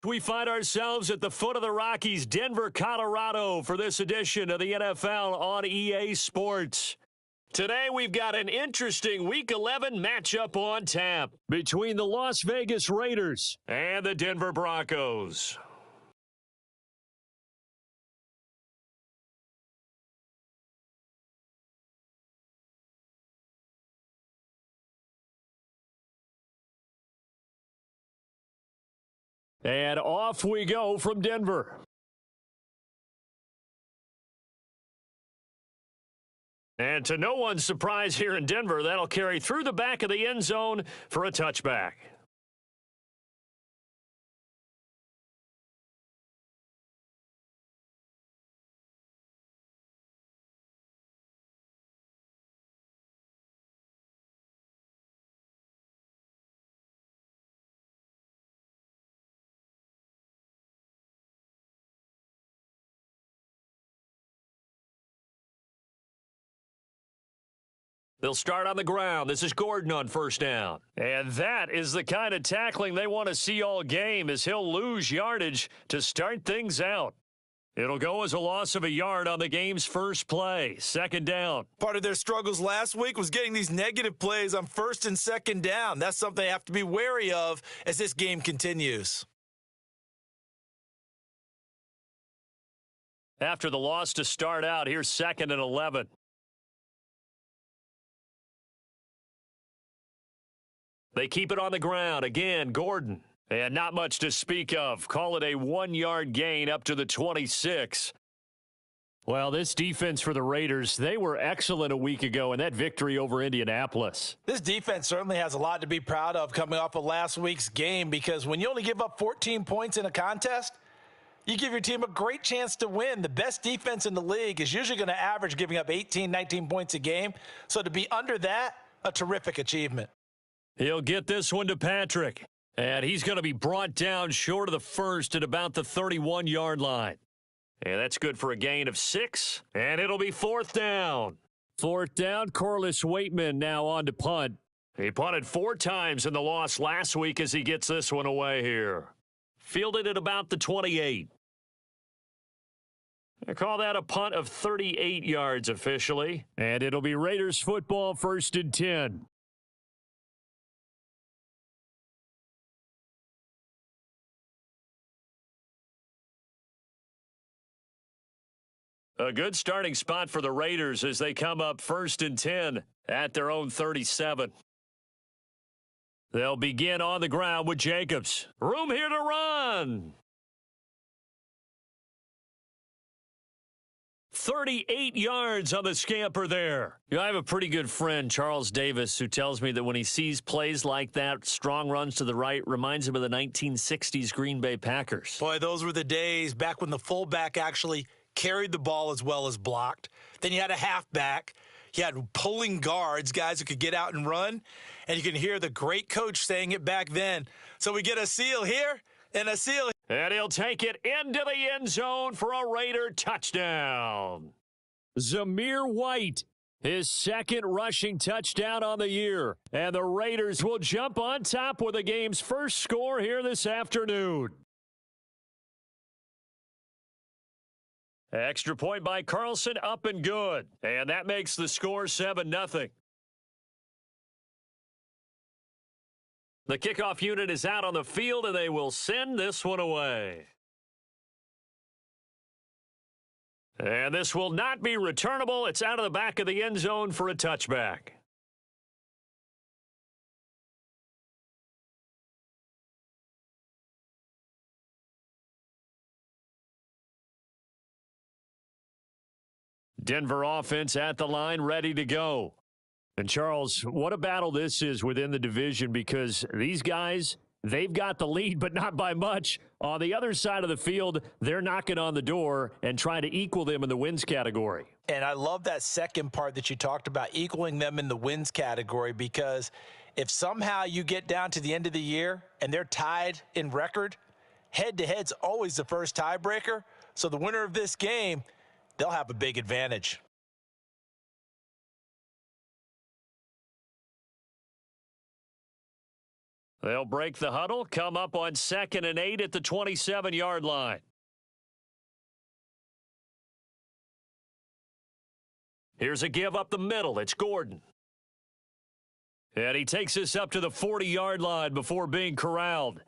We find ourselves at the foot of the Rockies, Denver, Colorado, for this edition of the NFL on EA Sports. Today, we've got an interesting Week 11 matchup on tap between the Las Vegas Raiders and the Denver Broncos. And off we go from Denver. And to no one's surprise here in Denver, that'll carry through the back of the end zone for a touchback. They'll start on the ground. This is Gordon on first down. And that is the kind of tackling they want to see all game, as he'll lose yardage to start things out. It'll go as a loss of a yard on the game's first play. Second down. Part of their struggles last week was getting these negative plays on first and second down. That's something they have to be wary of as this game continues. After the loss to start out, here's 2nd and 11. They keep it on the ground. Again, Gordon. And not much to speak of. Call it a 1-yard gain up to the 26. Well, this defense for the Raiders, they were excellent a week ago in that victory over Indianapolis. This defense certainly has a lot to be proud of coming off of last week's game, because when you only give up 14 points in a contest, you give your team a great chance to win. The best defense in the league is usually going to average giving up 18, 19 points a game. So to be under that, a terrific achievement. He'll get this one to Patrick. And he's going to be brought down short of the first at about the 31-yard line. And that's good for a gain of 6. And it'll be 4th down. 4th down, Corliss Waitman now on to punt. He punted 4 times in the loss last week as he gets this one away here. Fielded at about the 28. I call that a punt of 38 yards officially. And it'll be Raiders football, 1st and 10. A good starting spot for the Raiders as they come up 1st and 10 at their own 37. They'll begin on the ground with Jacobs. Room here to run. 38 yards on the scamper there. I have a pretty good friend, Charles Davis, who tells me that when he sees plays like that, strong runs to the right, reminds him of the 1960s Green Bay Packers. Boy, those were the days back when the fullback actually carried the ball as well as blocked. Then you had a halfback. You had pulling guards, guys who could get out and run. And you can hear the great coach saying it back then. So we get a seal here and a seal here. And he'll take it into the end zone for a Raider touchdown. Zamir White, his 2nd rushing touchdown on the year. And the Raiders will jump on top with the game's first score here this afternoon. Extra point by Carlson, up and good. And that makes the score 7-0. The kickoff unit is out on the field, and they will send this one away. And this will not be returnable. It's out of the back of the end zone for a touchback. Denver offense at the line, ready to go. And Charles, what a battle this is within the division, because these guys, they've got the lead, but not by much. On the other side of the field, they're knocking on the door and trying to equal them in the wins category. And I love that second part that you talked about, equaling them in the wins category, because if somehow you get down to the end of the year and they're tied in record, head-to-head's always the first tiebreaker. So the winner of this game, they'll have a big advantage. They'll break the huddle, come up on 2nd and 8 at the 27-yard line. Here's a give up the middle. It's Gordon. And he takes us up to the 40-yard line before being corralled.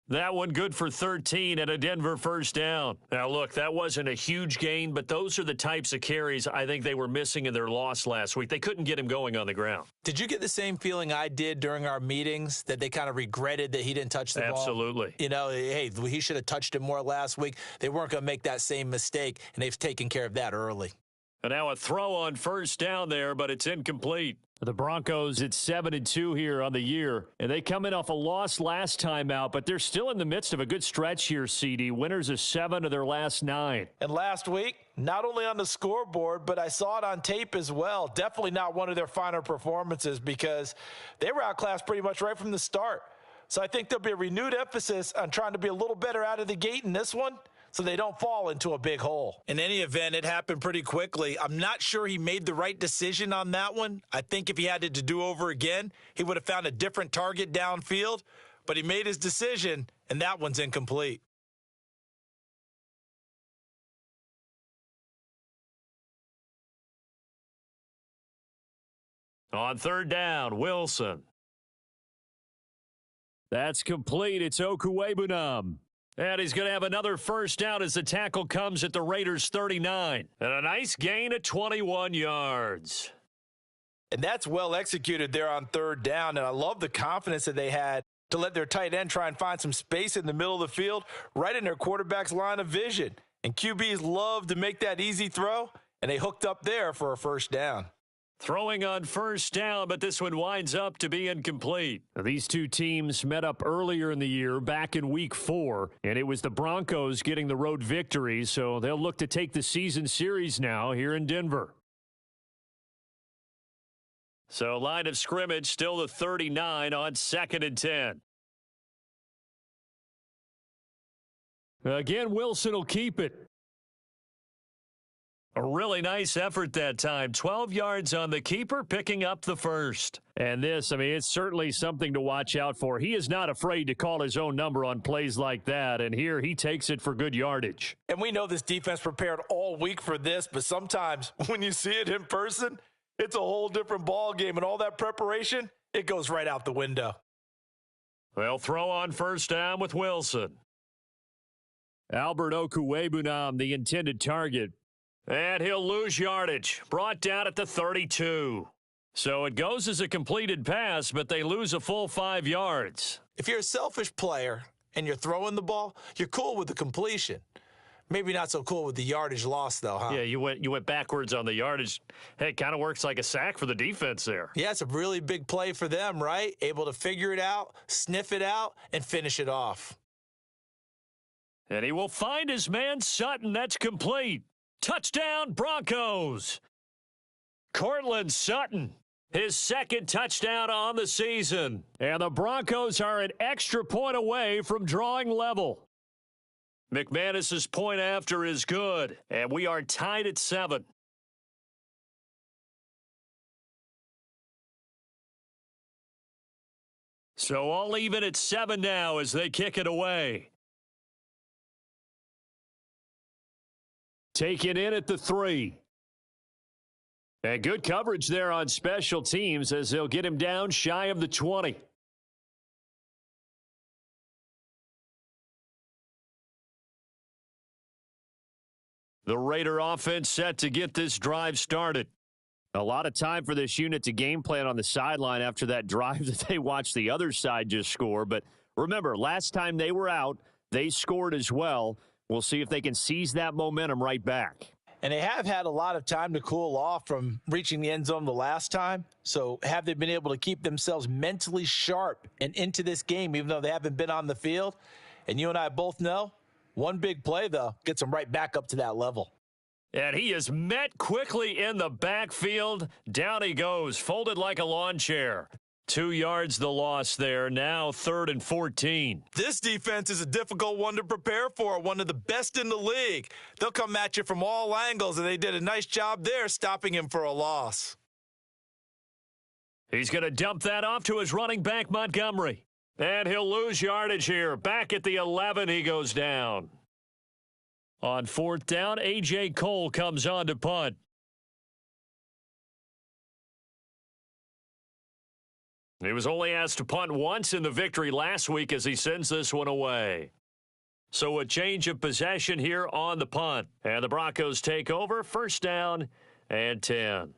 That one good for 13 and a Denver first down. Now, look, that wasn't a huge gain, but those are the types of carries I think they were missing in their loss last week. They couldn't get him going on the ground. Did you get the same feeling I did during our meetings, that they kind of regretted that he didn't touch the ball? Absolutely. You know, hey, he should have touched it more last week. They weren't going to make that same mistake, and they've taken care of that early. And now a throw on first down there, but it's incomplete. The Broncos, it's 7-2 here on the year, and they come in off a loss last time out, but they're still in the midst of a good stretch here, CD. Winners of 7 of their last 9. And last week, not only on the scoreboard, but I saw it on tape as well. Definitely not one of their finer performances because they were outclassed pretty much right from the start. So I think there'll be a renewed emphasis on trying to be a little better out of the gate in this one, so they don't fall into a big hole. In any event, it happened pretty quickly. I'm not sure he made the right decision on that one. I think if he had to do over again, he would have found a different target downfield, but he made his decision, and that one's incomplete. On 3rd down, Wilson. That's complete. It's Okuwebunam. And he's going to have another first down as the tackle comes at the Raiders' 39. And a nice gain of 21 yards. And that's well executed there on 3rd down. And I love the confidence that they had to let their tight end try and find some space in the middle of the field, right in their quarterback's line of vision. And QBs love to make that easy throw, and they hooked up there for a first down. Throwing on first down, but this one winds up to be incomplete. These two teams met up earlier in the year, back in Week 4, and it was the Broncos getting the road victory, so they'll look to take the season series now here in Denver. So line of scrimmage still the 39 on 2nd and 10. Again, Wilson will keep it. A really nice effort that time. 12 yards on the keeper, picking up the first. And this, I mean, it's certainly something to watch out for. He is not afraid to call his own number on plays like that, and here he takes it for good yardage. And we know this defense prepared all week for this, but sometimes when you see it in person, it's a whole different ball game, and all that preparation, it goes right out the window. They'll throw on first down with Wilson. Albert Okuwebunam, the intended target. And he'll lose yardage. Brought down at the 32. So it goes as a completed pass, but they lose a full 5 yards. If you're a selfish player and you're throwing the ball, you're cool with the completion. Maybe not so cool with the yardage loss, though, huh? Yeah, you went backwards on the yardage. Hey, it kind of works like a sack for the defense there. Yeah, it's a really big play for them, right? Able to figure it out, sniff it out, and finish it off. And he will find his man Sutton. That's complete. Touchdown, Broncos. Cortland Sutton, his 2nd touchdown on the season. And the Broncos are an extra point away from drawing level. McManus's point after is good, and we are tied at 7. So all even at 7 now as they kick it away. Taken in at the 3. And good coverage there on special teams as they'll get him down shy of the 20. The Raider offense set to get this drive started. A lot of time for this unit to game plan on the sideline after that drive that they watched the other side just score. But remember, last time they were out, they scored as well. We'll see if they can seize that momentum right back. And they have had a lot of time to cool off from reaching the end zone the last time. So have they been able to keep themselves mentally sharp and into this game, even though they haven't been on the field? And you and I both know, one big play, though, gets them right back up to that level. And he is met quickly in the backfield. Down he goes, folded like a lawn chair. 2 yards the loss there, now 3rd and 14. This defense is a difficult one to prepare for, one of the best in the league. They'll come at you from all angles, and they did a nice job there stopping him for a loss. He's going to dump that off to his running back, Montgomery. And he'll lose yardage here. Back at the 11, he goes down. On fourth down, A.J. Cole comes on to punt. He was only asked to punt once in the victory last week as he sends this one away. So a change of possession here on the punt. And the Broncos take over, first down and 10.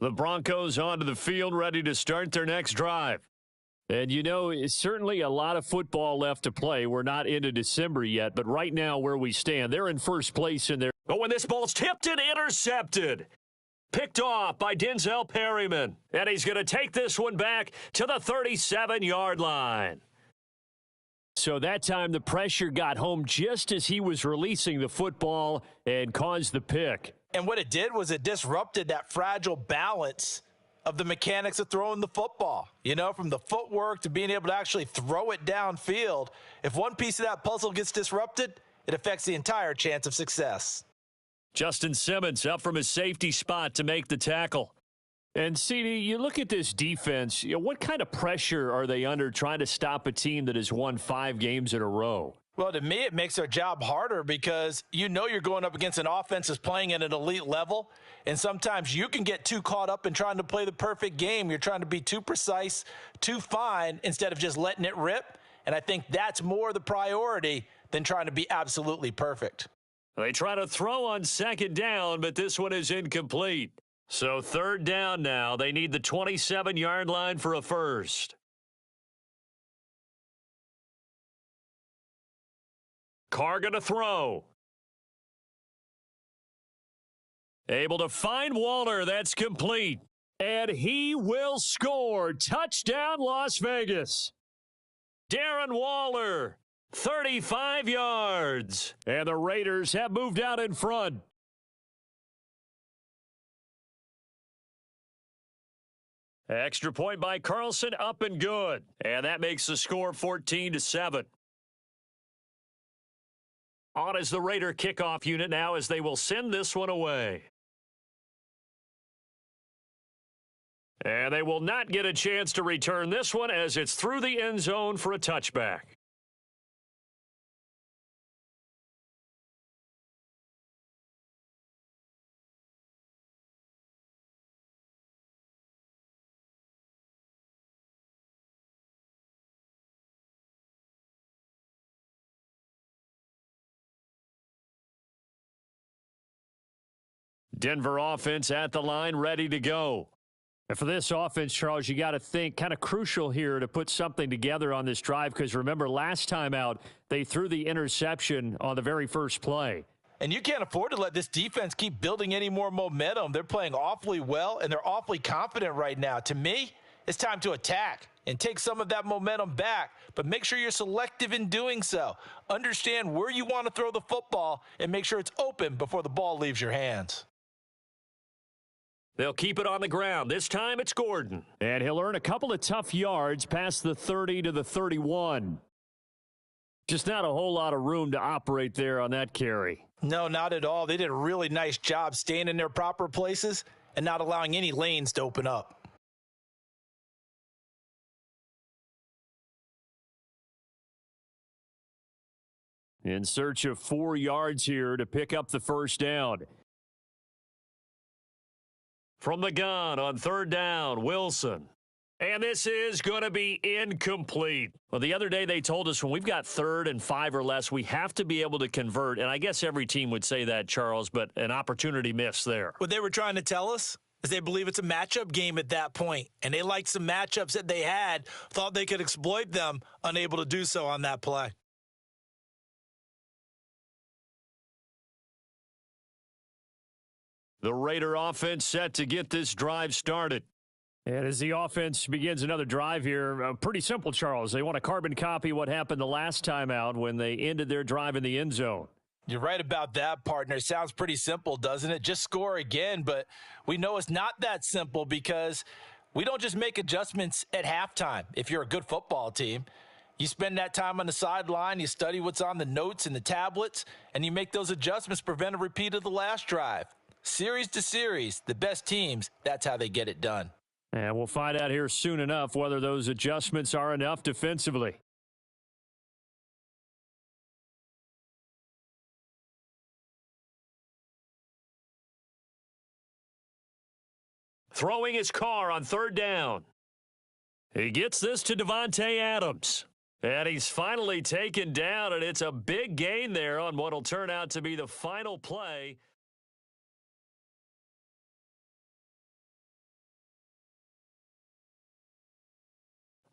The Broncos onto the field, ready to start their next drive. And, you know, it's certainly a lot of football left to play. We're not into December yet, but right now where we stand, they're in first place in their... Oh, when this ball's tipped and intercepted. Picked off by Denzel Perryman. And he's going to take this one back to the 37-yard line. So that time the pressure got home just as he was releasing the football and caused the pick. And what it did was it disrupted that fragile balance of the mechanics of throwing the football. You know, from the footwork to being able to actually throw it downfield. If one piece of that puzzle gets disrupted, it affects the entire chance of success. Justin Simmons up from his safety spot to make the tackle. And, CD, you look at this defense, you know, what kind of pressure are they under trying to stop a team that has won 5 games in a row? Well, to me, it makes their job harder because you know you're going up against an offense that's playing at an elite level, and sometimes you can get too caught up in trying to play the perfect game. You're trying to be too precise, too fine, instead of just letting it rip, and I think that's more the priority than trying to be absolutely perfect. They try to throw on second down, but this one is incomplete. So third down now. They need the 27-yard line for a first. Carr going to throw. Able to find Waller. That's complete. And he will score. Touchdown, Las Vegas. Darren Waller, 35 yards. And the Raiders have moved out in front. Extra point by Carlson, up and good. And that makes the score 14-7. On is the Raider kickoff unit now as they will send this one away. And they will not get a chance to return this one as it's through the end zone for a touchback. Denver offense at the line, ready to go. And for this offense, Charles, you got to think kind of crucial here to put something together on this drive because remember last time out, they threw the interception on the very first play. And you can't afford to let this defense keep building any more momentum. They're playing awfully well, and they're awfully confident right now. To me, it's time to attack and take some of that momentum back, but make sure you're selective in doing so. Understand where you want to throw the football and make sure it's open before the ball leaves your hands. They'll keep it on the ground. This time it's Gordon. And he'll earn a couple of tough yards past the 30 to the 31. Just not a whole lot of room to operate there on that carry. No, not at all. They did a really nice job staying in their proper places and not allowing any lanes to open up. In search of 4 yards here to pick up the first down. From the gun on third down, Wilson. And this is going to be incomplete. Well, the other day they told us when we've got 3rd and 5 or less, we have to be able to convert. And I guess every team would say that, Charles, but an opportunity missed there. What they were trying to tell us is they believe it's a matchup game at that point. And they liked some matchups that they had, thought they could exploit them, unable to do so on that play. The Raider offense set to get this drive started. And as the offense begins another drive here, pretty simple, Charles. They want to carbon copy what happened the last time out when they ended their drive in the end zone. You're right about that, partner. Sounds pretty simple, doesn't it? Just score again, but we know it's not that simple because we don't just make adjustments at halftime. If you're a good football team, you spend that time on the sideline, you study what's on the notes and the tablets, and you make those adjustments to prevent a repeat of the last drive. Series to series, the best teams, that's how they get it done. And we'll find out here soon enough whether those adjustments are enough defensively. Throwing his car on third down. He gets this to Davante Adams. And he's finally taken down, and it's a big gain there on what will turn out to be the final play.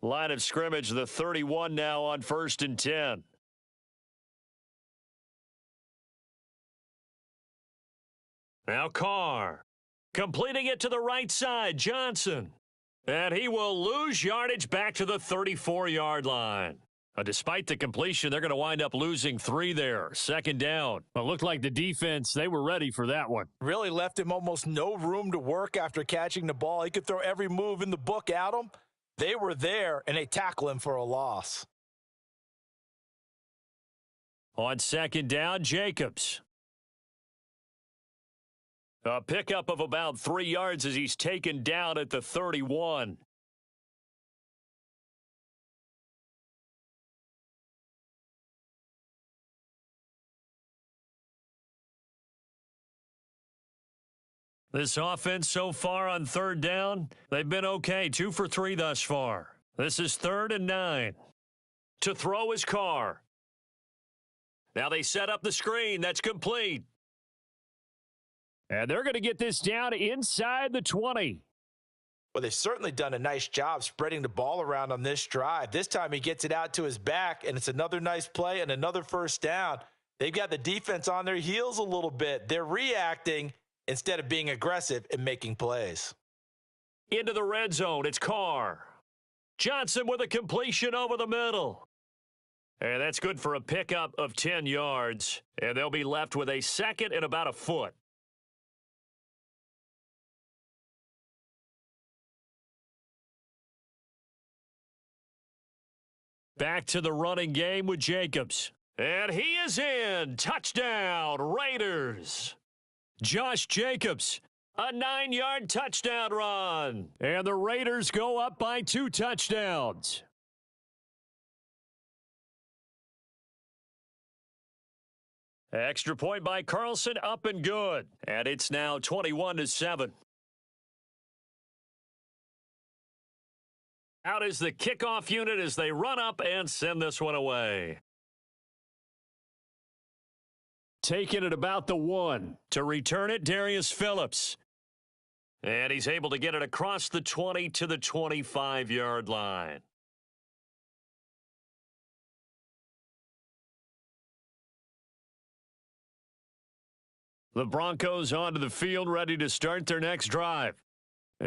Line of scrimmage, the 31 now on 1st and 10. Now Carr. Completing it to the right side, Johnson. And he will lose yardage back to the 34-yard line. Despite the completion, they're going to wind up losing 3 there. 2nd down. It looked like the defense, they were ready for that one. Really left him almost no room to work after catching the ball. He could throw every move in the book at him. They were there, and they tackle him for a loss. On 2nd down, Jacobs. A pickup of about 3 yards as he's taken down at the 31. This offense so far on 3rd down, they've been okay. 2 for 3 thus far. This is 3rd and 9. To throw his Carr. Now they set up the screen. That's complete. And they're going to get this down inside the 20. Well, they've certainly done a nice job spreading the ball around on this drive. This time he gets it out to his back, and it's another nice play and another 1st down. They've got the defense on their heels a little bit. They're reacting instead of being aggressive and making plays. Into the red zone, it's Carr. Johnson with a completion over the middle. And that's good for a pickup of 10 yards. And they'll be left with a 2nd and about a foot. Back to the running game with Jacobs. And he is in. Touchdown, Raiders. Josh Jacobs, a 9-yard touchdown run. And the Raiders go up by 2 touchdowns. Extra point by Carlson, up and good. And it's now 21-7. Out is the kickoff unit as they run up and send this one away. Taking it about the 1. To return it, Darius Phillips. And he's able to get it across the 20 to the 25-yard line. The Broncos onto the field, ready to start their next drive.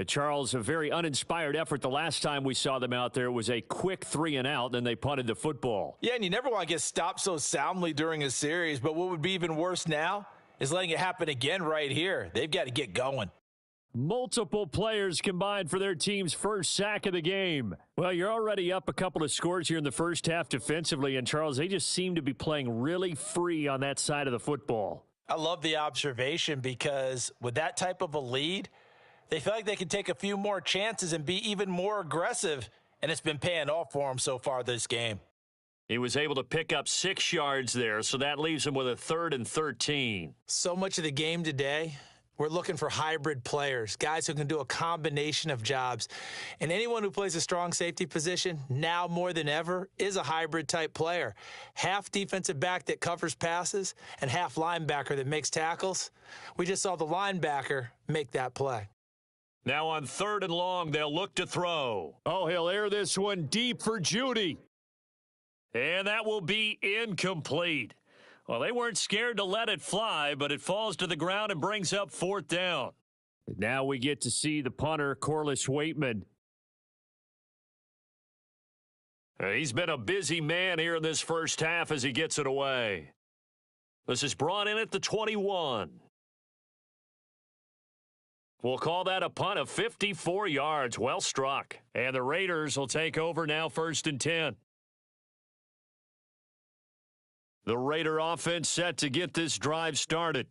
Charles, a very uninspired effort. The last time we saw them out there was a quick 3 and out, then they punted the football. Yeah, and you never want to get stopped so soundly during a series, but what would be even worse now is letting it happen again right here. They've got to get going. Multiple players combined for their team's first sack of the game. Well, you're already up a couple of scores here in the first half defensively, and Charles, they just seem to be playing really free on that side of the football. I love the observation because with that type of a lead, they feel like they can take a few more chances and be even more aggressive, and it's been paying off for them so far this game. He was able to pick up 6 yards there, so that leaves him with a 3rd and 13. So much of the game today, we're looking for hybrid players, guys who can do a combination of jobs. And anyone who plays a strong safety position, now more than ever, is a hybrid-type player. Half defensive back that covers passes and half linebacker that makes tackles. We just saw the linebacker make that play. Now on 3rd and long, they'll look to throw. Oh, he'll air this one deep for Judy. And that will be incomplete. Well, they weren't scared to let it fly, but it falls to the ground and brings up 4th down. Now we get to see the punter, Corliss Waitman. He's been a busy man here in this first half as he gets it away. This is brought in at the 21. We'll call that a punt of 54 yards. Well struck. And the Raiders will take over now 1st and 10. The Raider offense set to get this drive started.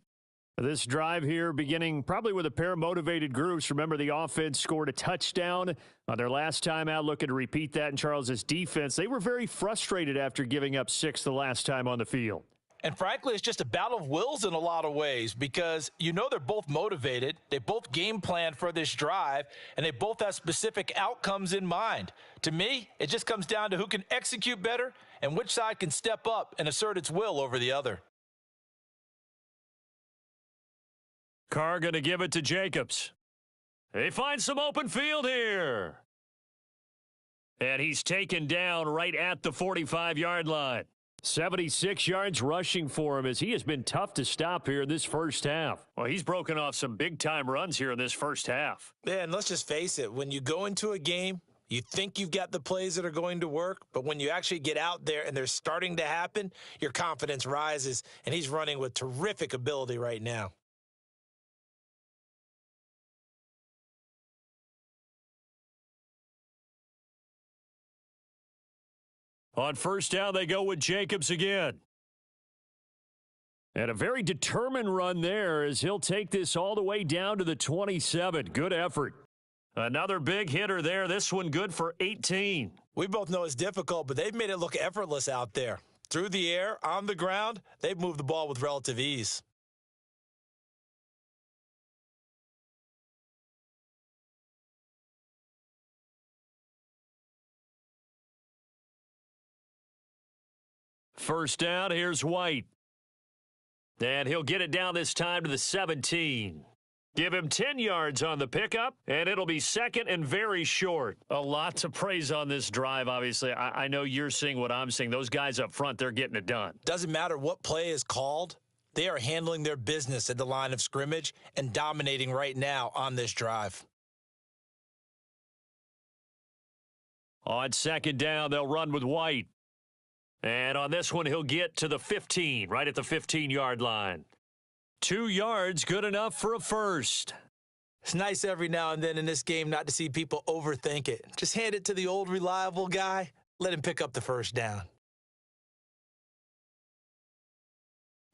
This drive here beginning probably with a pair of motivated groups. Remember, the offense scored a touchdown on their last time out, looking to repeat that in Charles's defense. They were very frustrated after giving up 6 the last time on the field. And frankly, it's just a battle of wills in a lot of ways because they're both motivated. They both game plan for this drive, and they both have specific outcomes in mind. To me, it just comes down to who can execute better and which side can step up and assert its will over the other. Carr going to give it to Jacobs. They find some open field here. And he's taken down right at the 45-yard line. 76 yards rushing for him as he has been tough to stop here in this first half. Well, he's broken off some big-time runs here in this first half. Yeah, and let's just face it. When you go into a game, you think you've got the plays that are going to work, but when you actually get out there and they're starting to happen, your confidence rises, and he's running with terrific ability right now. On first down, they go with Jacobs again. And a very determined run there as he'll take this all the way down to the 27. Good effort. Another big hitter there. This one good for 18. We both know it's difficult, but they've made it look effortless out there. Through the air, on the ground, they've moved the ball with relative ease. First down, here's White. And he'll get it down this time to the 17. Give him 10 yards on the pickup, and it'll be second and very short. A lot to praise on this drive, obviously. I know you're seeing what I'm seeing. Those guys up front, they're getting it done. Doesn't matter what play is called. They are handling their business at the line of scrimmage and dominating right now on this drive. On second down, they'll run with White. And on this one, he'll get to the 15, right at the 15-yard line. 2 yards, good enough for a first. It's nice every now and then in this game not to see people overthink it. Just hand it to the old reliable guy. Let him pick up the first down.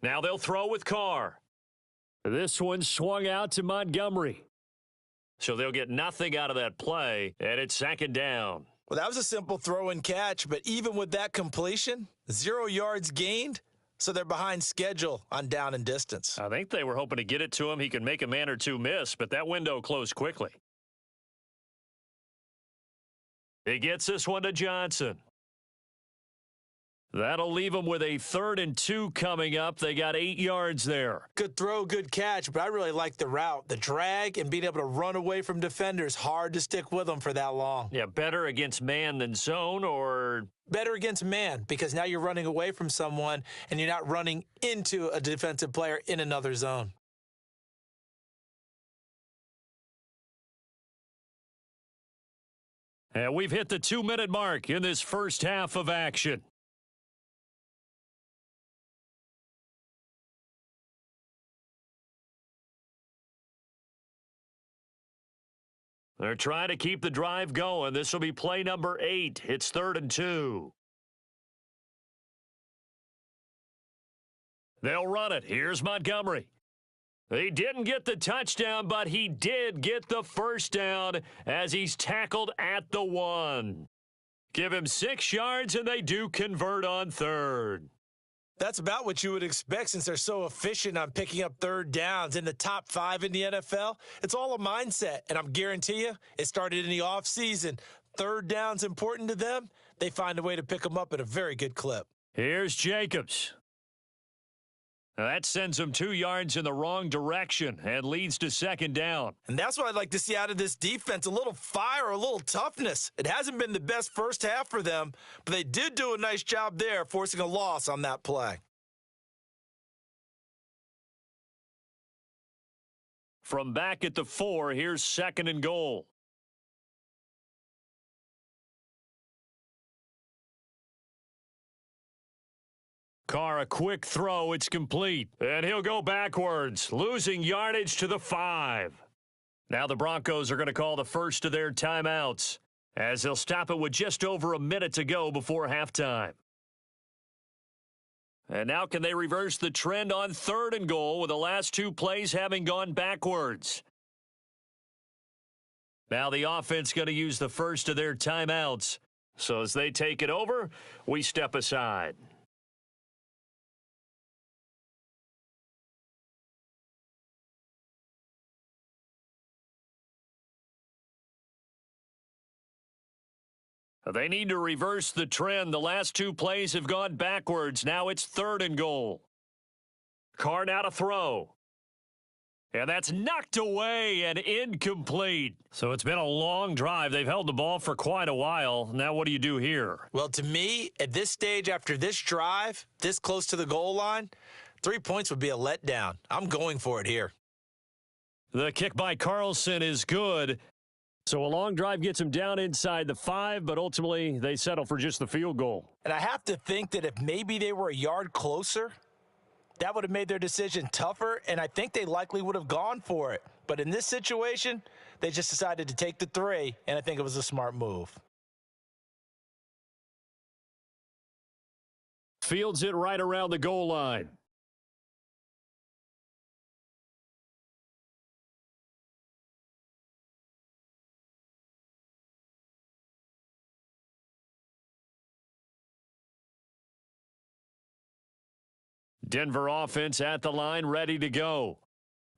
Now they'll throw with Carr. This one swung out to Montgomery. So they'll get nothing out of that play, and it's second down. Well, that was a simple throw and catch, but even with that completion, 0 yards gained, so they're behind schedule on down and distance. I think they were hoping to get it to him. He could make a man or two miss, but that window closed quickly. He gets this one to Johnson. That'll leave them with a 3rd and 2 coming up. They got 8 yards there. Good throw, good catch, but I really like the route. The drag and being able to run away from defenders, hard to stick with them for that long. Yeah, better against man than zone, or? Better against man, because now you're running away from someone and you're not running into a defensive player in another zone. And we've hit the 2-minute mark in this first half of action. They're trying to keep the drive going. This will be play number 8. It's 3rd and 2. They'll run it. Here's Montgomery. He didn't get the touchdown, but he did get the first down as he's tackled at the 1. Give him 6 yards, and they do convert on 3rd. That's about what you would expect since they're so efficient on picking up 3rd downs in the top 5 in the NFL. It's all a mindset, and I'm guarantee you it started in the offseason. 3rd down's important to them. They find a way to pick them up at a very good clip. Here's Jacobs. Now that sends them 2 yards in the wrong direction and leads to second down. And that's what I'd like to see out of this defense, a little fire, a little toughness. It hasn't been the best first half for them, but they did do a nice job there, forcing a loss on that play. From back at the 4, here's 2nd and goal. Carr, a quick throw. It's complete. And he'll go backwards, losing yardage to the 5. Now the Broncos are going to call the first of their timeouts, as they'll stop it with just over a minute to go before halftime. And now can they reverse the trend on 3rd and goal with the last 2 plays having gone backwards? Now the offense going to use the first of their timeouts. So as they take it over, we step aside. They need to reverse the trend. The last 2 plays have gone backwards. Now it's 3rd and goal. Carr now to throw. And that's knocked away and incomplete. So it's been a long drive. They've held the ball for quite a while. Now what do you do here? Well, to me, at this stage, after this drive, this close to the goal line, 3 points would be a letdown. I'm going for it here. The kick by Carlson is good. So a long drive gets them down inside the 5, but ultimately they settle for just the field goal. And I have to think that if maybe they were a yard closer, that would have made their decision tougher, and I think they likely would have gone for it. But in this situation, they just decided to take the 3, and I think it was a smart move. Fields it right around the goal line. Denver offense at the line, ready to go.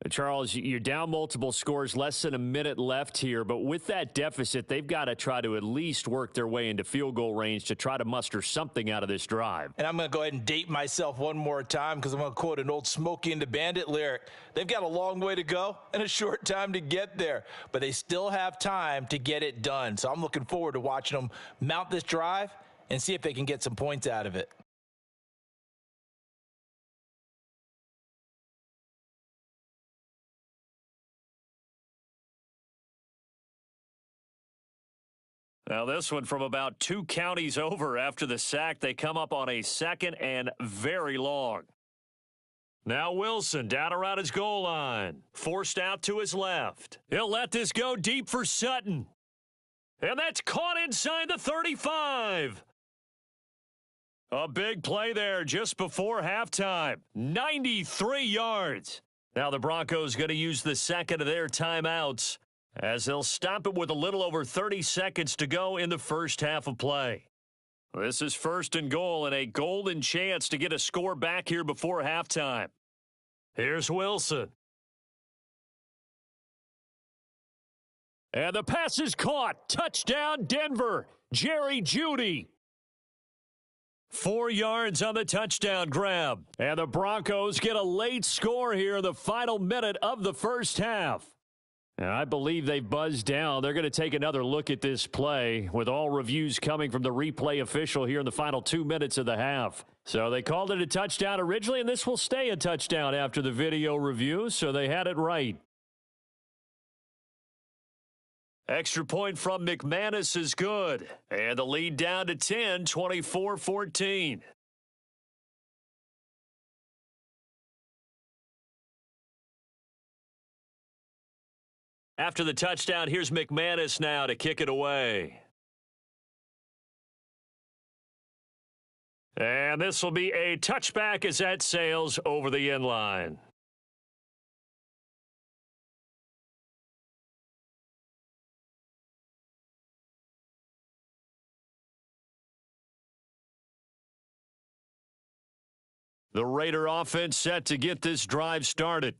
Charles, you're down multiple scores, less than a minute left here, but with that deficit, they've got to try to at least work their way into field goal range to try to muster something out of this drive. And I'm going to go ahead and date myself one more time because I'm going to quote an old Smokey and the Bandit lyric. They've got a long way to go and a short time to get there, but they still have time to get it done. So I'm looking forward to watching them mount this drive and see if they can get some points out of it. Now this one from about 2 counties over after the sack. They come up on a 2nd and very long. Now Wilson down around his goal line. Forced out to his left. He'll let this go deep for Sutton. And that's caught inside the 35. A big play there just before halftime. 93 yards. Now the Broncos going to use the 2nd of their timeouts, as they'll stop it with a little over 30 seconds to go in the first half of play. This is 1st and goal and a golden chance to get a score back here before halftime. Here's Wilson. And the pass is caught. Touchdown, Denver. Jerry Jeudy. 4 yards on the touchdown grab. And the Broncos get a late score here in the final minute of the first half. And I believe they've buzzed down. They're going to take another look at this play with all reviews coming from the replay official here in the final 2 minutes of the half. So they called it a touchdown originally, and this will stay a touchdown after the video review, so they had it right. Extra point from McManus is good. And the lead down to 10, 24-14. After the touchdown, here's McManus now to kick it away. And this will be a touchback as that sails over the end line. The Raider offense set to get this drive started.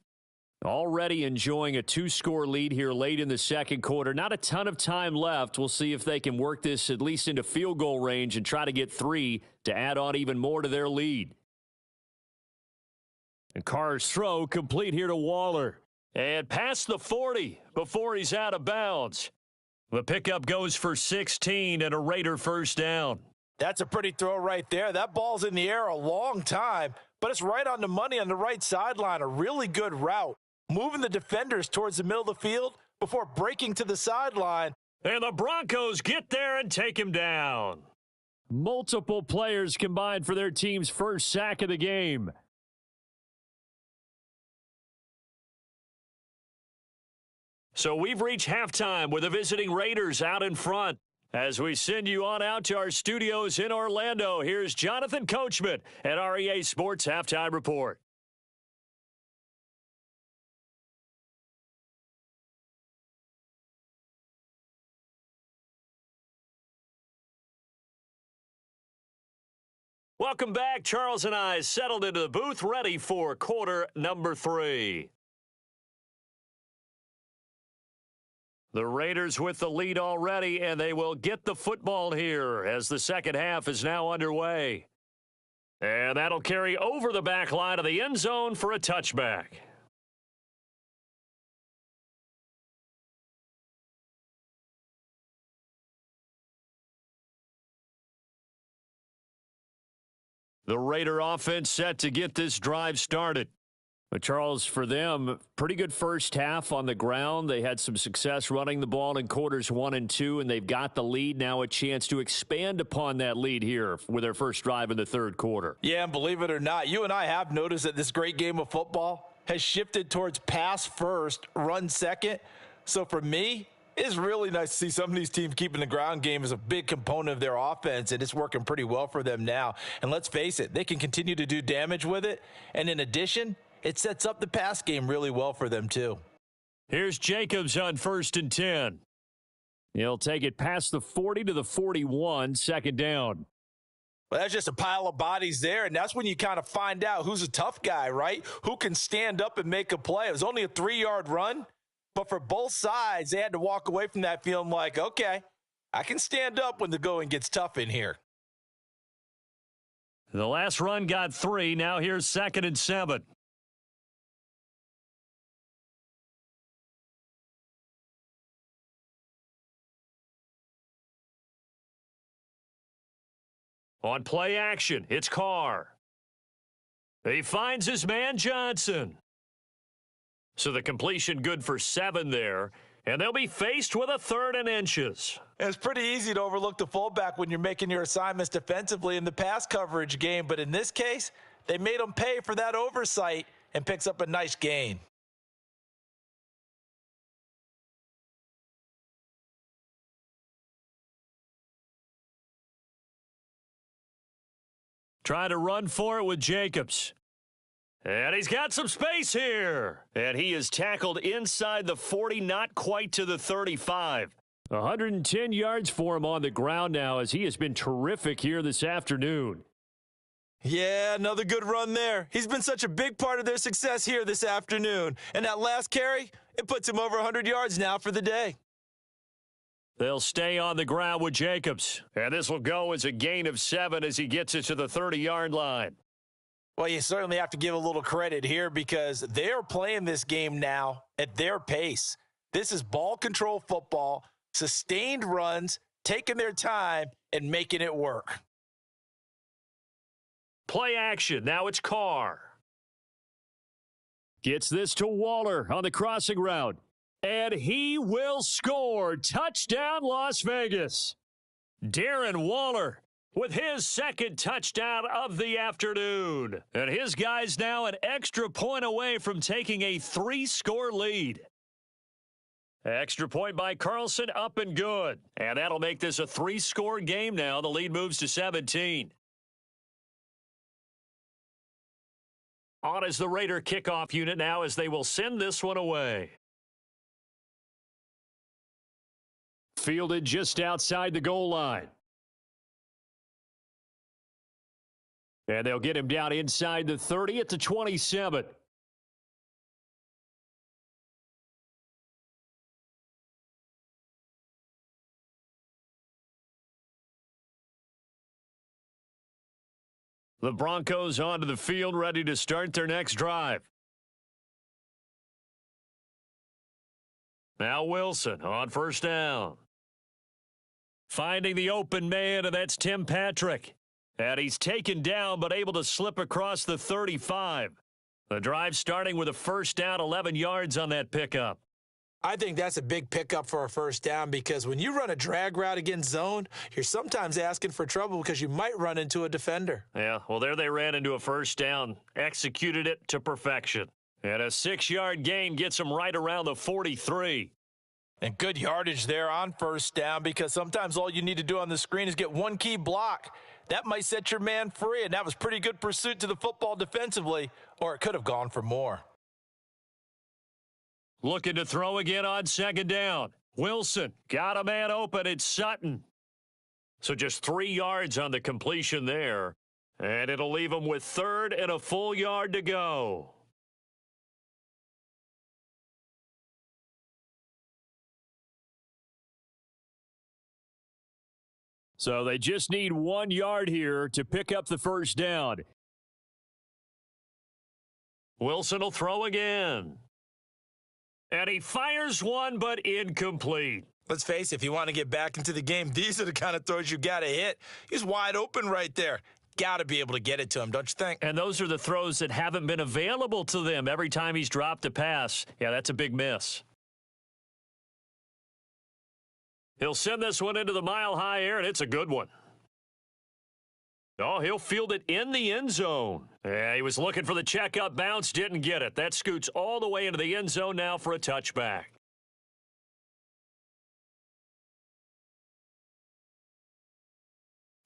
Already enjoying a 2-score lead here late in the second quarter. Not a ton of time left. We'll see if they can work this at least into field goal range and try to get 3 to add on even more to their lead. And Carr's throw complete here to Waller. And past the 40 before he's out of bounds. The pickup goes for 16 and a Raider first down. That's a pretty throw right there. That ball's in the air a long time, but it's right on the money on the right sideline. A really good route. Moving the defenders towards the middle of the field before breaking to the sideline. And the Broncos get there and take him down. Multiple players combined for their team's first sack of the game. So we've reached halftime with the visiting Raiders out in front. As we send you on out to our studios in Orlando, here's Jonathan Coachman at REA Sports Halftime Report. Welcome back. Charles and I settled into the booth, ready for quarter number 3. The Raiders with the lead already, and they will get the football here as the second half is now underway. And that'll carry over the back line of the end zone for a touchback. The Raider offense set to get this drive started. But Charles, for them, pretty good first half on the ground. They had some success running the ball in quarters 1 and 2, and they've got the lead. Now a chance to expand upon that lead here with their first drive in the third quarter. Yeah, and believe it or not, you and I have noticed that this great game of football has shifted towards pass first, run second. So for me, it's really nice to see some of these teams keeping the ground game as a big component of their offense, and it's working pretty well for them now. And let's face it, they can continue to do damage with it. And in addition, it sets up the pass game really well for them, too. Here's Jacobs on 1st and 10. He'll take it past the 40 to the 41, second down. Well, that's just a pile of bodies there, and that's when you kind of find out who's a tough guy, right? Who can stand up and make a play. It was only a 3-yard run, but for both sides, they had to walk away from that feeling like, okay, I can stand up when the going gets tough in here. The last run got 3. Now here's 2nd and 7. On play action, it's Carr. He finds his man Johnson. So the completion good for 7 there, and they'll be faced with a 3rd and inches. It's pretty easy to overlook the fullback when you're making your assignments defensively in the pass coverage game, but in this case, they made him pay for that oversight and picks up a nice gain. Trying to run for it with Jacobs. And he's got some space here. And he is tackled inside the 40, not quite to the 35. 110 yards for him on the ground now as he has been terrific here this afternoon. Yeah, another good run there. He's been such a big part of their success here this afternoon. And that last carry, it puts him over 100 yards now for the day. They'll stay on the ground with Jacobs. And this will go as a gain of 7 as he gets it to the 30-yard line. Well, you certainly have to give a little credit here because they're playing this game now at their pace. This is ball control football, sustained runs, taking their time, and making it work. Play action. Now it's Carr. Gets this to Waller on the crossing route. And he will score. Touchdown, Las Vegas. Darren Waller with his second touchdown of the afternoon. And his guys now an extra point away from taking a 3-score lead. Extra point by Carlson, up and good. And that'll make this a 3-score game now. The lead moves to 17. On is the Raider kickoff unit now as they will send this one away. Fielded just outside the goal line. And they'll get him down inside the 30 at the 27. The Broncos onto the field, ready to start their next drive. Now Wilson on first down. Finding the open man, and that's Tim Patrick. And he's taken down, but able to slip across the 35. The drive starting with a first down, 11 yards on that pickup. I think that's a big pickup for a first down because when you run a drag route against zone, you're sometimes asking for trouble because you might run into a defender. Yeah, well, there they ran into a first down, executed it to perfection. And a 6-yard gain gets them right around the 43. And good yardage there on first down, because sometimes all you need to do on the screen is get one key block. That might set your man free, and that was pretty good pursuit to the football defensively, or it could have gone for more. Looking to throw again on second down. Wilson got a man open. It's Sutton. So just 3 yards on the completion there, and it'll leave him with third and a full yard to go. So they just need 1 yard here to pick up the first down. Wilson will throw again. And he fires one, but incomplete. Let's face it, if you want to get back into the game, these are the kind of throws you got to hit. He's wide open right there. Got to be able to get it to him, don't you think? And those are the throws that haven't been available to them every time he's dropped a pass. Yeah, that's a big miss. He'll send this one into the mile-high air, and it's a good one. Oh, he'll field it in the end zone. Yeah, he was looking for the checkup bounce, didn't get it. That scoots all the way into the end zone now for a touchback.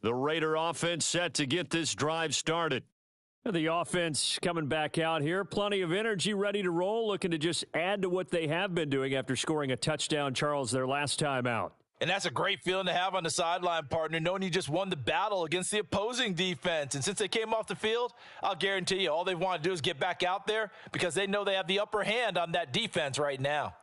The Raider offense set to get this drive started. The offense coming back out here. Plenty of energy, ready to roll, looking to just add to what they have been doing after scoring a touchdown, Charles, their last time out. And that's a great feeling to have on the sideline, partner, knowing you just won the battle against the opposing defense. And since they came off the field, I'll guarantee you all they want to do is get back out there, because they know they have the upper hand on that defense right now.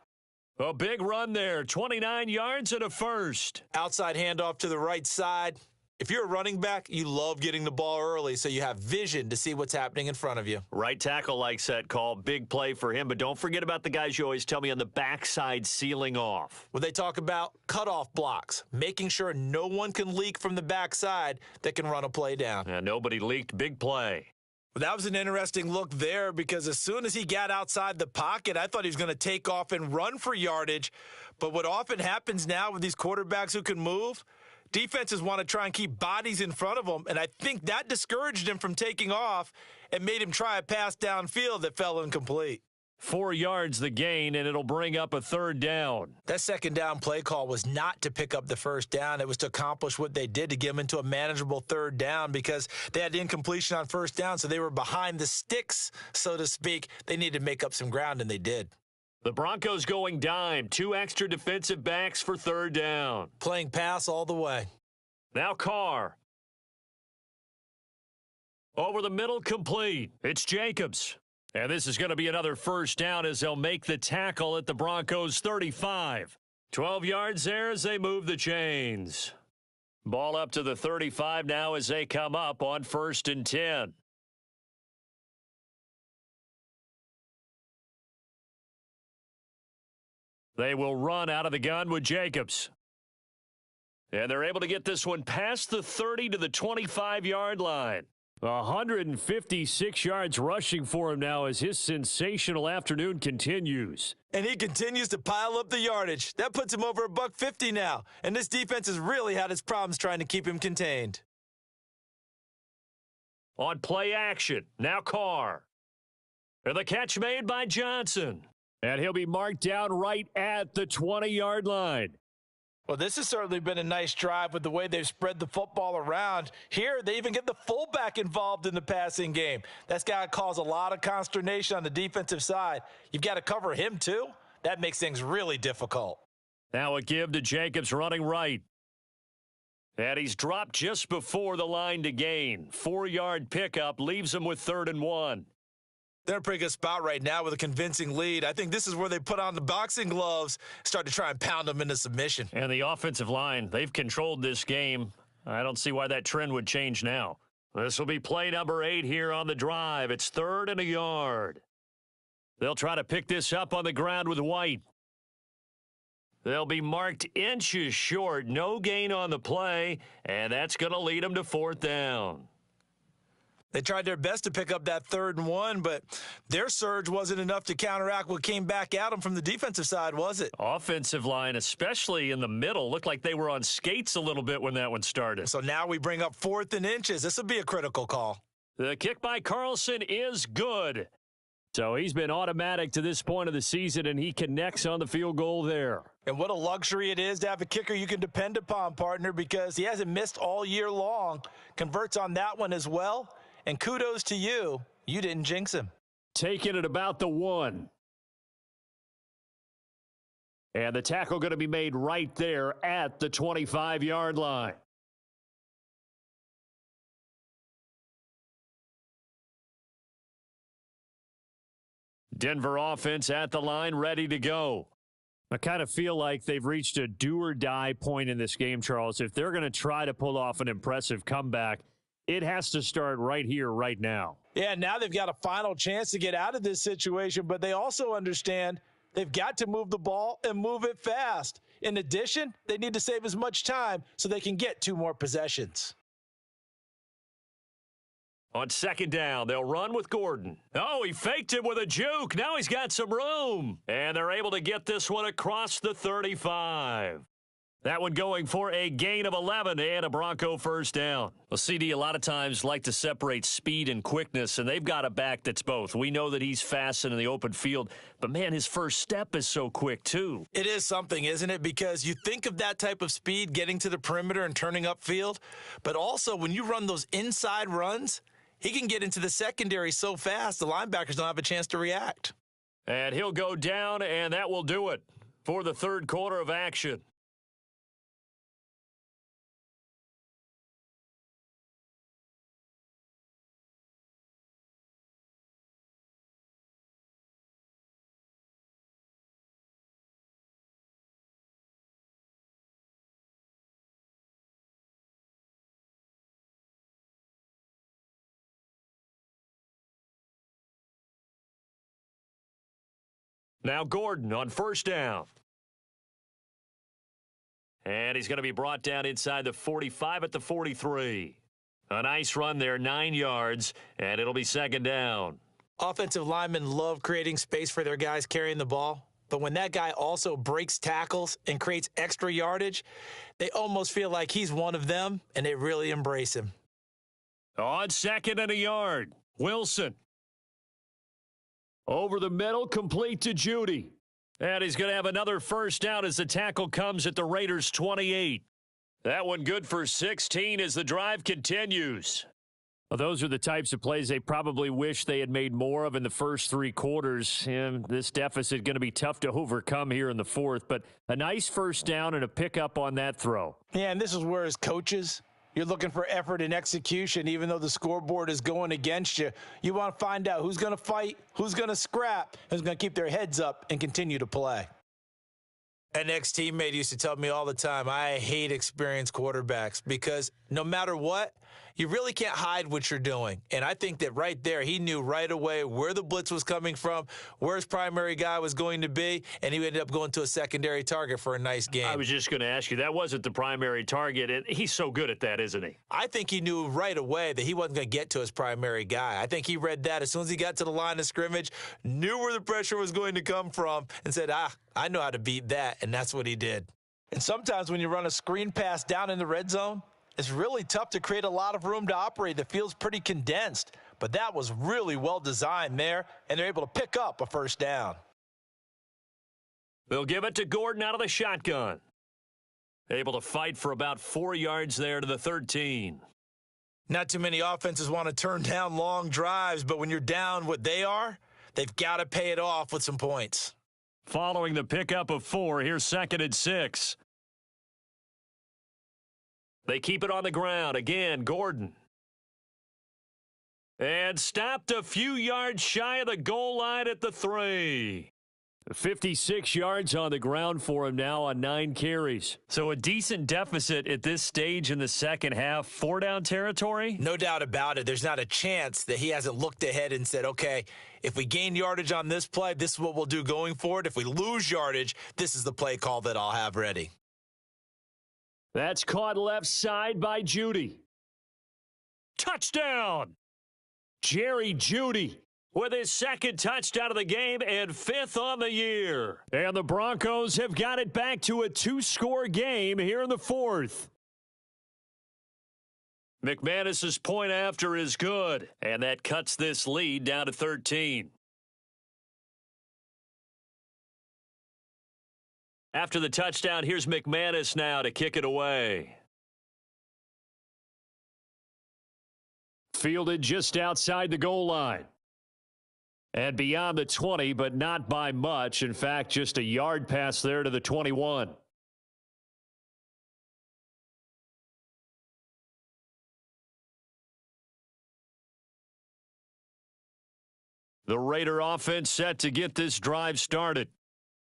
A big run there, 29 yards and a first. Outside handoff to the right side. If you're a running back, you love getting the ball early so you have vision to see what's happening in front of you. Right tackle likes that call. Big play for him. But don't forget about the guys you always tell me on the backside sealing off. When they talk about cutoff blocks, making sure no one can leak from the backside that can run a play down. And nobody leaked. Big play. Well, that was an interesting look there, because as soon as he got outside the pocket, I thought he was going to take off and run for yardage. But what often happens now with these quarterbacks who can move, defenses want to try and keep bodies in front of them, and I think that discouraged him from taking off and made him try a pass downfield that fell incomplete. 4 yards the gain, and it'll bring up a third down. That second down play call was not to pick up the first down. It was to accomplish what they did, to get them into a manageable third down, because they had the incompletion on first down, so they were behind the sticks, so to speak. They needed to make up some ground, and they did. The Broncos going dime. 2 extra defensive backs for third down. Playing pass all the way. Now Carr. Over the middle, complete. It's Jacobs. And this is going to be another first down as they'll make the tackle at the Broncos 35. 12 yards there as they move the chains. Ball up to the 35 now as they come up on 1st and 10. They will run out of the gun with Jacobs. And they're able to get this one past the 30 to the 25-yard line. 156 yards rushing for him now as his sensational afternoon continues. And he continues to pile up the yardage. That puts him over $150 now. And this defense has really had its problems trying to keep him contained. On play action, now Carr. And the catch made by Johnson. And he'll be marked down right at the 20-yard line. Well, this has certainly been a nice drive with the way they've spread the football around. Here, they even get the fullback involved in the passing game. That's got to cause a lot of consternation on the defensive side. You've got to cover him, too. That makes things really difficult. Now a give to Jacobs running right. And he's dropped just before the line to gain. 4-yard pickup leaves him with 3rd and 1. They're in a pretty good spot right now with a convincing lead. I think this is where they put on the boxing gloves, start to try and pound them into submission. And the offensive line, they've controlled this game. I don't see why that trend would change now. This will be play number 8 here on the drive. It's 3rd and a yard. They'll try to pick this up on the ground with White. They'll be marked inches short. No gain on the play, and that's going to lead them to 4th down. They tried their best to pick up that 3rd and 1, but their surge wasn't enough to counteract what came back at them from the defensive side, was it? Offensive line, especially in the middle, looked like they were on skates a little bit when that one started. So now we bring up 4th and inches. This will be a critical call. The kick by Carlson is good. So he's been automatic to this point of the season, and he connects on the field goal there. And what a luxury it is to have a kicker you can depend upon, partner, because he hasn't missed all year long. Converts on that one as well. And kudos to you. You didn't jinx him. Taking it about the 1. And the tackle going to be made right there at the 25-yard line. Denver offense at the line, ready to go. I kind of feel like they've reached a do-or-die point in this game, Charles. If they're going to try to pull off an impressive comeback, it has to start right here, right now. Yeah, now they've got a final chance to get out of this situation, but they also understand they've got to move the ball and move it fast. In addition, they need to save as much time so they can get 2 more possessions. On second down, they'll run with Gordon. Oh, he faked it with a juke. Now he's got some room. And they're able to get this one across the 35. That one going for a gain of 11 and a Bronco first down. Well, CD, a lot of times like to separate speed and quickness, and they've got a back that's both. We know that he's fast in the open field, but, man, his first step is so quick, too. It is something, isn't it? Because you think of that type of speed getting to the perimeter and turning upfield, but also when you run those inside runs, he can get into the secondary so fast the linebackers don't have a chance to react. And he'll go down, and that will do it for the third quarter of action. Now Gordon on first down. And he's going to be brought down inside the 45 at the 43. A nice run there, 9 yards, and it'll be second down. Offensive linemen love creating space for their guys carrying the ball, but when that guy also breaks tackles and creates extra yardage, they almost feel like he's one of them, and they really embrace him. On second and a yard, Wilson. Over the middle, complete to Judy. And he's going to have another first down as the tackle comes at the Raiders' 28. That one good for 16 as the drive continues. Well, those are the types of plays they probably wish they had made more of in the first 3 quarters. And this deficit going to be tough to overcome here in the fourth. But a nice first down and a pickup on that throw. Yeah, and this is where as coaches, you're looking for effort and execution, even though the scoreboard is going against you. You want to find out who's going to fight, who's going to scrap, who's going to keep their heads up and continue to play. An ex-teammate used to tell me all the time, I hate experienced quarterbacks because no matter what, you really can't hide what you're doing. And I think that right there, he knew right away where the blitz was coming from, where his primary guy was going to be, and he ended up going to a secondary target for a nice game. I was just going to ask you, that wasn't the primary target, and he's so good at that, isn't he? I think he knew right away that he wasn't going to get to his primary guy. I think he read that as soon as he got to the line of scrimmage, knew where the pressure was going to come from, and said, I know how to beat that, and that's what he did. And sometimes when you run a screen pass down in the red zone, it's really tough to create a lot of room to operate. The field's pretty condensed, but that was really well designed there, and they're able to pick up a first down. They'll give it to Gordon out of the shotgun. Able to fight for about 4 yards there to the 13. Not too many offenses want to turn down long drives, but when you're down what they are, they've got to pay it off with some points. Following the pickup of 4, here's second and 6. They keep it on the ground. Again, Gordon. And stopped a few yards shy of the goal line at the 3. 56 yards on the ground for him now on 9 carries. So a decent deficit at this stage in the second half. 4-down territory? No doubt about it. There's not a chance that he hasn't looked ahead and said, okay, if we gain yardage on this play, this is what we'll do going forward. If we lose yardage, this is the play call that I'll have ready. That's caught left side by Judy. Touchdown! Jerry Judy with his second touchdown of the game and 5th on the year. And the Broncos have got it back to a 2-score game here in the 4th. McManus's point after is good, and that cuts this lead down to 13. After the touchdown, here's McManus now to kick it away. Fielded just outside the goal line. And beyond the 20, but not by much. In fact, just a yard pass there to the 21. The Raider offense set to get this drive started.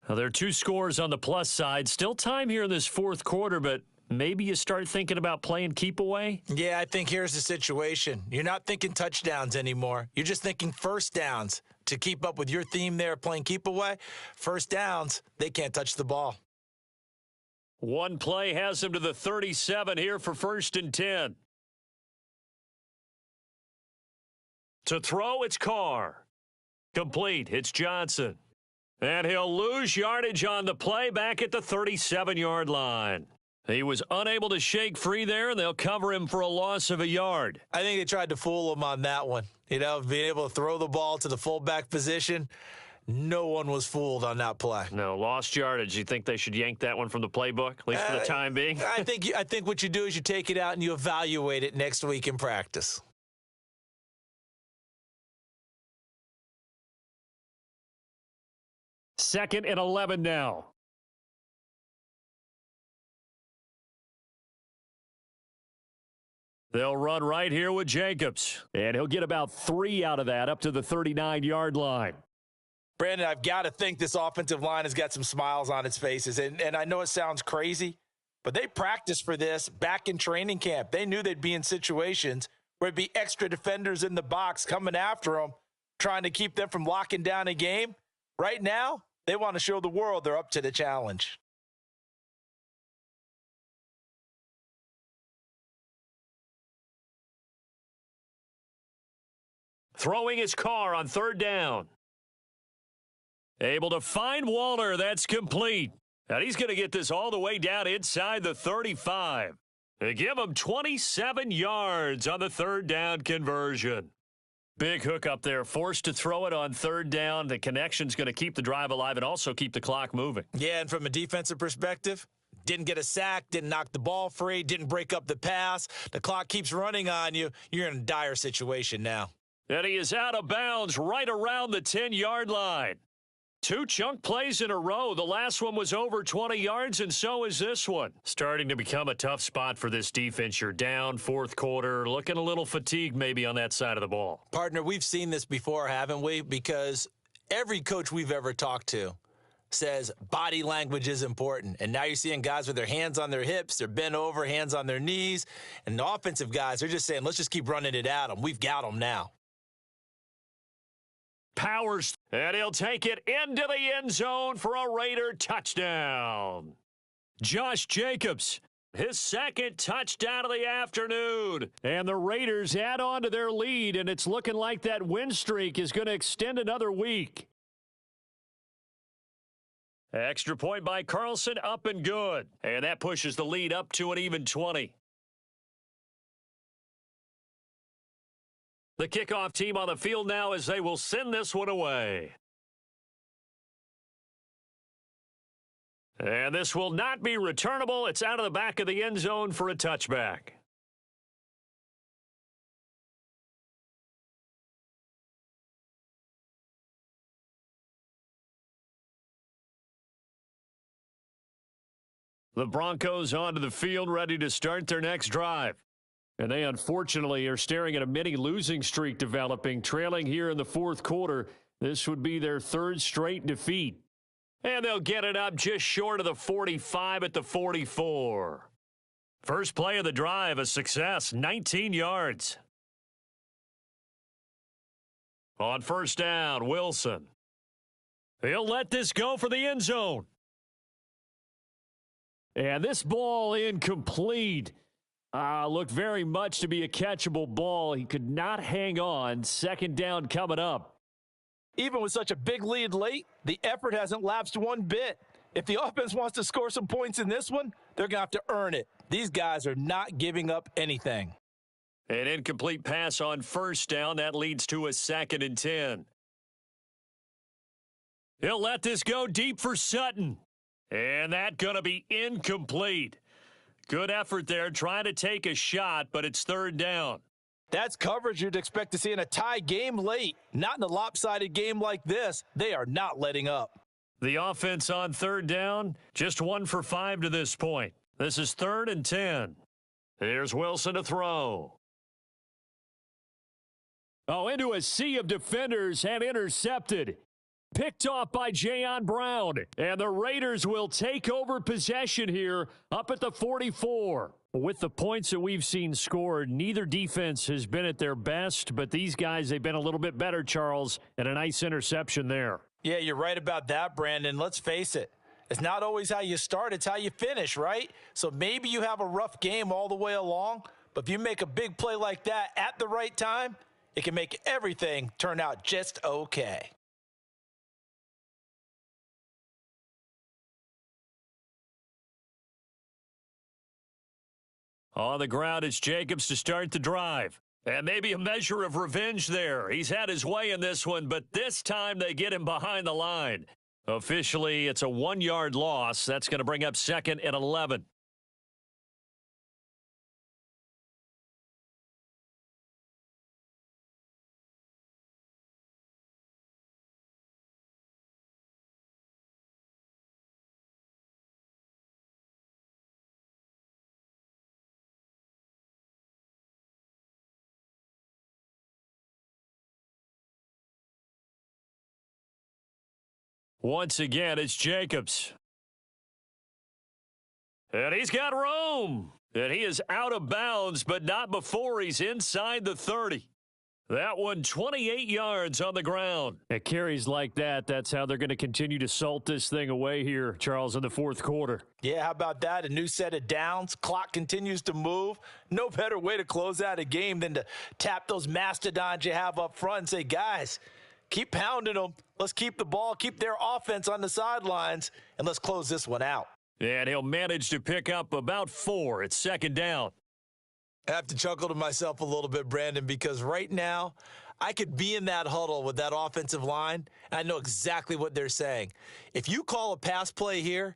Now, there are 2 scores on the plus side. Still time here in this fourth quarter, but maybe you start thinking about playing keep away? Yeah, I think here's the situation. You're not thinking touchdowns anymore. You're just thinking first downs. To keep up with your theme there, playing keep away, first downs, they can't touch the ball. One play has him to the 37 here for 1st and 10. To throw, it's Carr. Complete, it's Johnson. And he'll lose yardage on the play back at the 37-yard line. He was unable to shake free there, and they'll cover him for a loss of a yard. I think they tried to fool him on that one. You know, being able to throw the ball to the fullback position, no one was fooled on that play. No, lost yardage. You think they should yank that one from the playbook, at least for the time being? I think what you do is you take it out and you evaluate it next week in practice. Second and 11 now. They'll run right here with Jacobs, and he'll get about 3 out of that up to the 39-yard line. Brandon, I've got to think this offensive line has got some smiles on its faces, and I know it sounds crazy, but they practiced for this back in training camp. They knew they'd be in situations where it'd be extra defenders in the box coming after them, trying to keep them from locking down a game. Right now, they want to show the world they're up to the challenge. Throwing his Carr on 3rd down. Able to find Waller. That's complete. And he's going to get this all the way down inside the 35. They give him 27 yards on the 3rd down conversion. Big hook up there. Forced to throw it on 3rd down. The connection's going to keep the drive alive and also keep the clock moving. Yeah, and from a defensive perspective, didn't get a sack, didn't knock the ball free, didn't break up the pass. The clock keeps running on you. You're in a dire situation now. And he is out of bounds right around the 10-yard line. 2 chunk plays in a row. The last one was over 20 yards, and so is this one. Starting to become a tough spot for this defense. You're down 4th quarter, looking a little fatigued maybe on that side of the ball. Partner, we've seen this before, haven't we? Because every coach we've ever talked to says body language is important. And now you're seeing guys with their hands on their hips, they're bent over, hands on their knees. And the offensive guys, they're just saying, let's just keep running it at them. We've got them now. Powers, and he'll take it into the end zone for a Raider touchdown. Josh Jacobs, his 2nd touchdown of the afternoon. And the Raiders add on to their lead, and it's looking like that win streak is going to extend another week. Extra point by Carlson, up and good. And that pushes the lead up to an even 20. The kickoff team on the field now as they will send this one away. And this will not be returnable. It's out of the back of the end zone for a touchback. The Broncos onto the field, ready to start their next drive. And they unfortunately are staring at a mini losing streak developing, trailing here in the 4th quarter. This would be their 3rd straight defeat. And they'll get it up just short of the 45 at the 44. First play of the drive, a success, 19 yards. On 1st down, Wilson. He'll let this go for the end zone. And this ball incomplete. Looked very much to be a catchable ball. He could not hang on. 2nd down coming up. Even with such a big lead late, the effort hasn't lapsed one bit. If the offense wants to score some points in this one, they're going to have to earn it. These guys are not giving up anything. An incomplete pass on 1st down. That leads to a 2nd and 10. He'll let this go deep for Sutton. And that going to be incomplete. Good effort there, trying to take a shot, but it's third down. That's coverage you'd expect to see in a tie game late. Not in a lopsided game like this. They are not letting up. The offense on third down, just 1 for 5 to this point. This is 3rd and 10. Here's Wilson to throw. Oh, into a sea of defenders and intercepted. Picked off by Jayon Brown. And the Raiders will take over possession here up at the 44. With the points that we've seen scored, neither defense has been at their best, but these guys, they've been a little bit better, Charles, and a nice interception there. Yeah, you're right about that, Brandon. Let's face it. It's not always how you start, it's how you finish, right? So maybe you have a rough game all the way along, but if you make a big play like that at the right time, it can make everything turn out just okay. On the ground, it's Jacobs to start the drive. And maybe a measure of revenge there. He's had his way in this one, but this time they get him behind the line. Officially, it's a 1-yard loss. That's going to bring up 2nd and 11. Once again, it's Jacobs. And he's got room. And he is out of bounds, but not before he's inside the 30. That one, 28 yards on the ground. At carries like that, that's how they're going to continue to salt this thing away here, Charles, in the fourth quarter. Yeah, how about that? A new set of downs. Clock continues to move. No better way to close out a game than to tap those mastodons you have up front and say, guys, keep pounding them. Let's keep the ball, keep their offense on the sidelines, and let's close this one out. And he'll manage to pick up about 4. It's 2nd down. I have to chuckle to myself a little bit, Brandon, because right now I could be in that huddle with that offensive line, and I know exactly what they're saying. If you call a pass play here,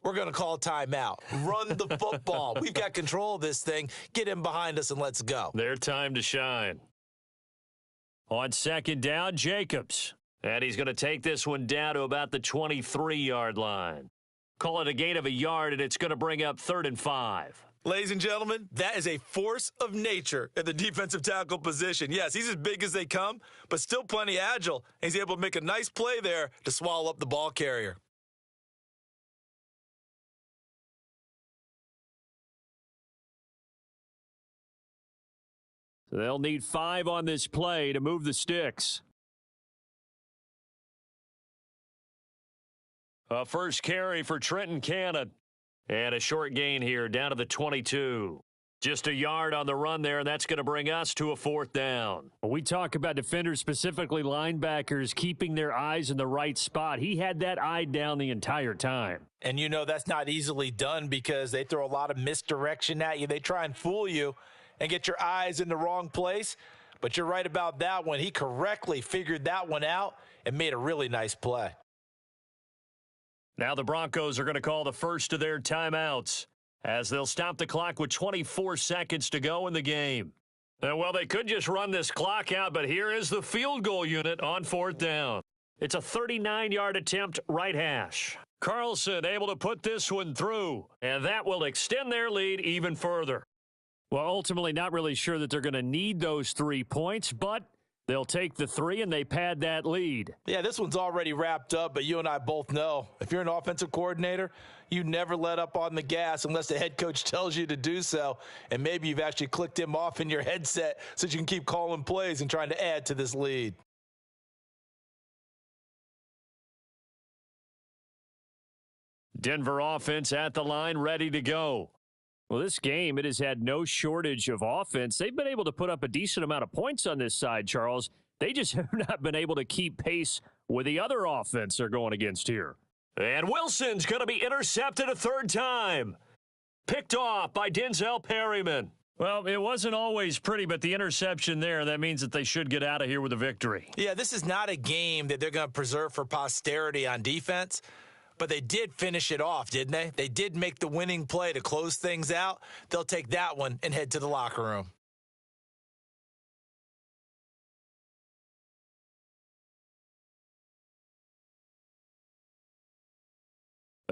we're going to call a timeout. Run the football. We've got control of this thing. Get in behind us and let's go. Their time to shine. On 2nd down, Jacobs. And he's going to take this one down to about the 23-yard line. Call it a gain of a yard, and it's going to bring up 3rd and 5. Ladies and gentlemen, that is a force of nature at the defensive tackle position. Yes, he's as big as they come, but still plenty agile. He's able to make a nice play there to swallow up the ball carrier. So they'll need 5 on this play to move the sticks. A first carry for Trenton Cannon. And a short gain here down to the 22. Just a yard on the run there, and that's going to bring us to a 4th down. We talk about defenders, specifically linebackers, keeping their eyes in the right spot. He had that eye down the entire time. And you know that's not easily done because they throw a lot of misdirection at you. They try and fool you and get your eyes in the wrong place. But you're right about that one. He correctly figured that one out and made a really nice play. Now the Broncos are going to call the first of their timeouts as they'll stop the clock with 24 seconds to go in the game. Well, they could just run this clock out, but here is the field goal unit on 4th down. It's a 39-yard attempt, right hash. Carlson able to put this one through, and that will extend their lead even further. Well, ultimately not really sure that they're going to need those 3 points, but they'll take the 3 and they pad that lead. Yeah, this one's already wrapped up, but you and I both know if you're an offensive coordinator, you never let up on the gas unless the head coach tells you to do so. And maybe you've actually clicked him off in your headset so you can keep calling plays and trying to add to this lead. Denver offense at the line, ready to go. Well, this game, it has had no shortage of offense. They've been able to put up a decent amount of points on this side, Charles. They just have not been able to keep pace with the other offense they're going against here. And Wilson's going to be intercepted a 3rd time. Picked off by Denzel Perryman. Well, it wasn't always pretty, but the interception there, that means that they should get out of here with a victory. Yeah, this is not a game that they're going to preserve for posterity on defense. But they did finish it off, didn't they? They did make the winning play to close things out. They'll take that one and head to the locker room.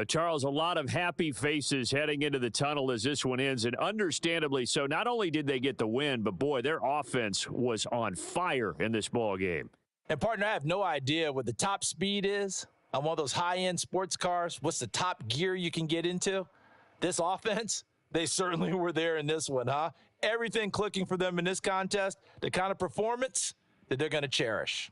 Charles, a lot of happy faces heading into the tunnel as this one ends, and understandably so. Not only did they get the win, but, boy, their offense was on fire in this ball game. And, partner, I have no idea what the top speed is on one of those high-end sports cars. What's the top gear you can get into? This offense, they certainly were there in this one, huh? Everything clicking for them in this contest, the kind of performance that they're going to cherish.